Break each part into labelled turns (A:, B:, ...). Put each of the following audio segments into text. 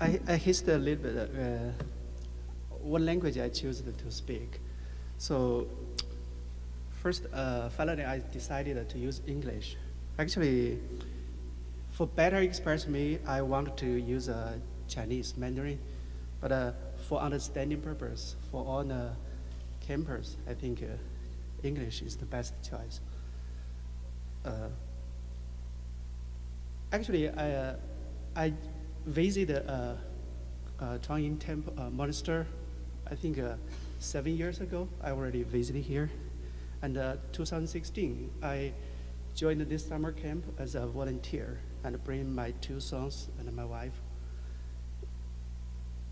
A: I hesitate a little bit what language I choose to speak. So first, finally, I decided to use English. Actually, for better experience me, I wanted to use Chinese, Mandarin, but for understanding purpose, for all the campers, I think English is the best choice. Actually, I visited Changyin Temple Monastery, I think 7 years ago. I already visited here. And 2016, I joined this summer camp as a volunteer and bring my 2 sons and my wife.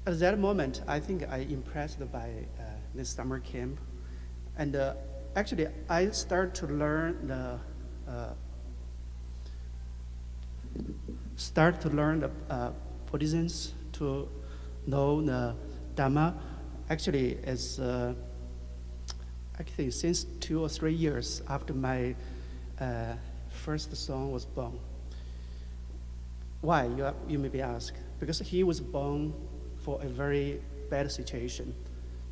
A: At that moment, I think I impressed by this summer camp. And actually, I started to learn the Buddhism, to know the Dhamma. Actually, as actually since 2 or 3 years after my first son was born. Why, you may be asked? Because he was born for a very bad situation.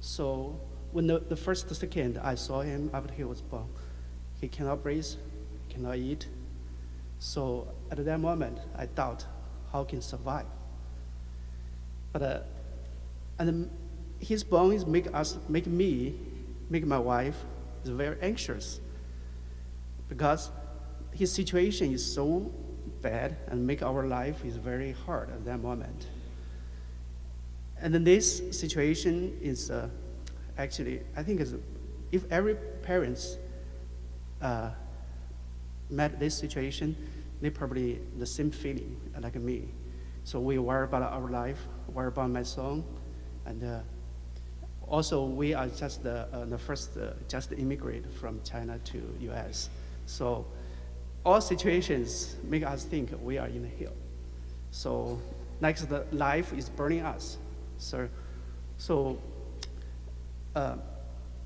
A: So when the first second I saw him after he was born, he cannot breathe, cannot eat. So at that moment, I thought, how can he survive? But and his bones make my wife is very anxious, because his situation is so bad and make our life is very hard at that moment. And then this situation is actually, I think is, if every parents met this situation, they probably the same feeling like me. So we worry about our life, worry about my son, and also we are just the first just immigrate from China to US. So all situations make us think we are in the hill. So next, the life is burning us. So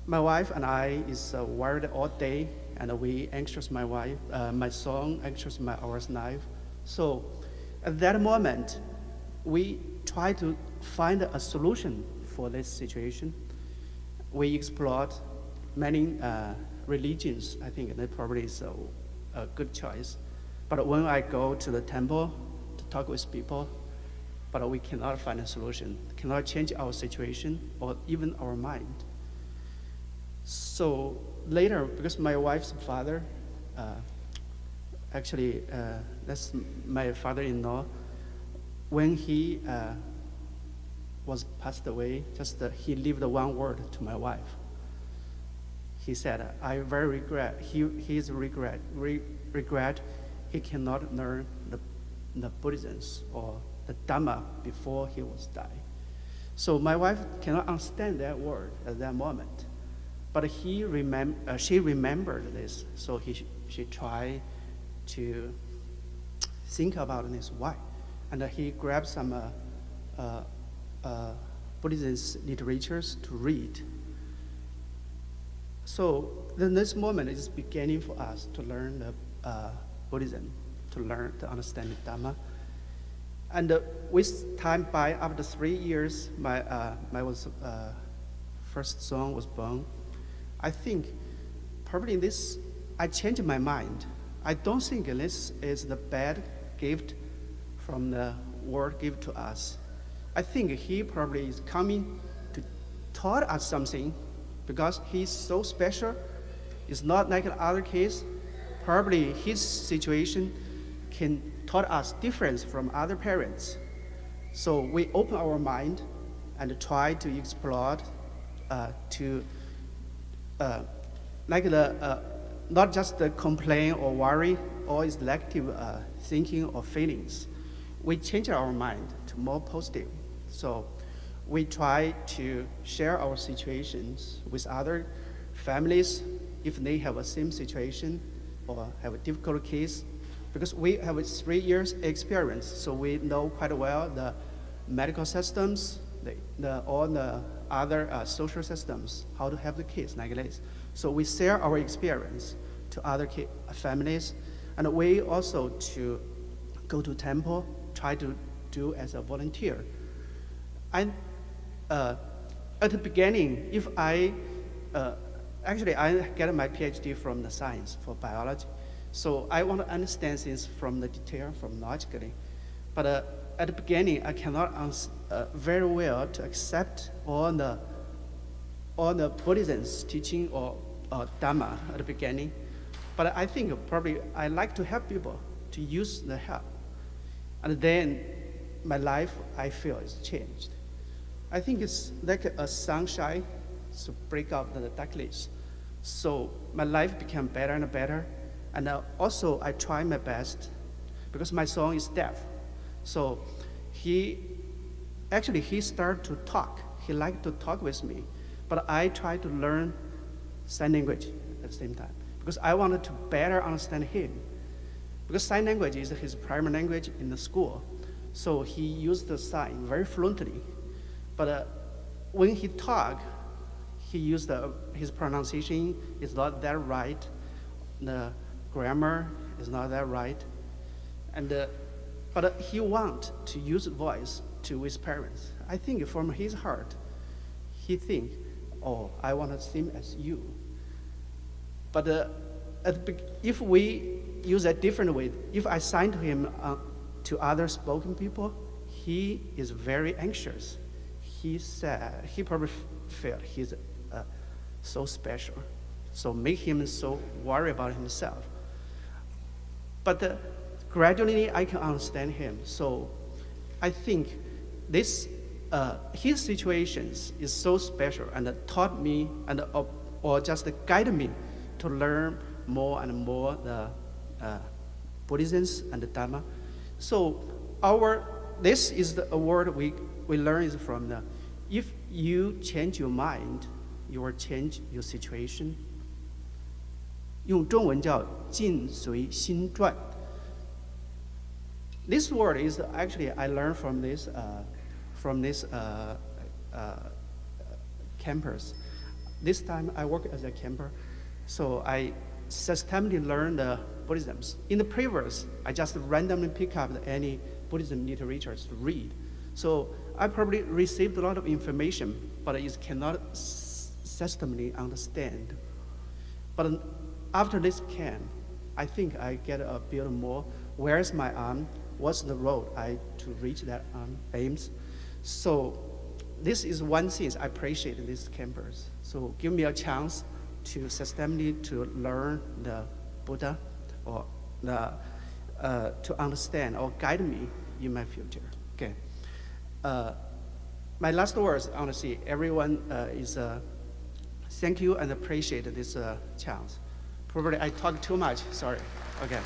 A: my wife and I is worried all day, and we anxious my wife, my son anxious our wife. So at that moment, we try to find a solution for this situation. We explored many religions. I think that probably is a good choice. But when I go to the temple to talk with people, but we cannot find a solution, cannot change our situation or even our mind. So later, because my wife's father, actually that's my father-in-law, when he was passed away, just he lived one word to my wife. He said, I very regret, he's regret he cannot learn the Buddhism or the Dhamma before he was dying. So my wife cannot understand that word at that moment, but she remembered this. So she tried to think about this why, and he grabbed some Buddhist literatures to read. So then this moment is beginning for us to learn the Buddhism, to understand the Dhamma. And with time, by after 3 years, my first son was born. I think probably this, I changed my mind. I don't think this is the bad gift from the world given to us. I think he probably is coming to taught us something, because he's so special. It's not like other kids. Probably his situation can taught us difference from other parents. So we open our mind and try to explore not just the complain or worry or is negative thinking or feelings. We change our mind to more positive. So we try to share our situations with other families if they have a same situation or have a difficult case, because we have a 3 years experience, so we know quite well the medical systems, all the other social systems, how to help the kids like this. So we share our experience to other families, and we also to go to temple, try to do as a volunteer At the beginning, if actually I get my PhD from the science for biology, so I want to understand things from the detail, from logically. But at the beginning, I cannot very well to accept all the Buddhism's teaching or Dharma at the beginning. But I think probably I like to help people to use the help. And then my life, I feel, is changed. I think it's like a sunshine to break up the darkness. So my life became better and better. And also I try my best because my son is deaf. So he started to talk. He liked to talk with me. But I try to learn sign language at the same time because I wanted to better understand him. Because sign language is his primary language in the school. So he used the sign very fluently. But when he talked, he used his pronunciation is not that right. The grammar is not that right. But he wants to use voice to his parents. I think from his heart, he think, oh, I want to same as you. But if we use a different way, if I sign to him to other spoken people, he is very anxious. He said, he probably felt he's so special. So make him so worried about himself. But gradually I can understand him. So I think this, his situations is so special and taught me and or just guided me to learn more and more the Buddhism and the Dharma. So this is the word we learn is from the, if you change your mind, you will change your situation. 用中文叫境随心转. This word is actually I learned from this campers. This time I work as a camper, so I systematically learn the Buddhisms. In the previous, I just randomly pick up any Buddhism literature to read. So I probably received a lot of information, but it cannot systematically understand. But after this camp, I think I get a bit more. Where's my arm? What's the road to reach that aims? So this is one thing I appreciate these campers. So give me a chance to systematically to learn the Buddha or to understand or guide me in my future. Okay. My last words, honestly, everyone is thank you and appreciate this chance. Probably I talk too much, sorry. Okay.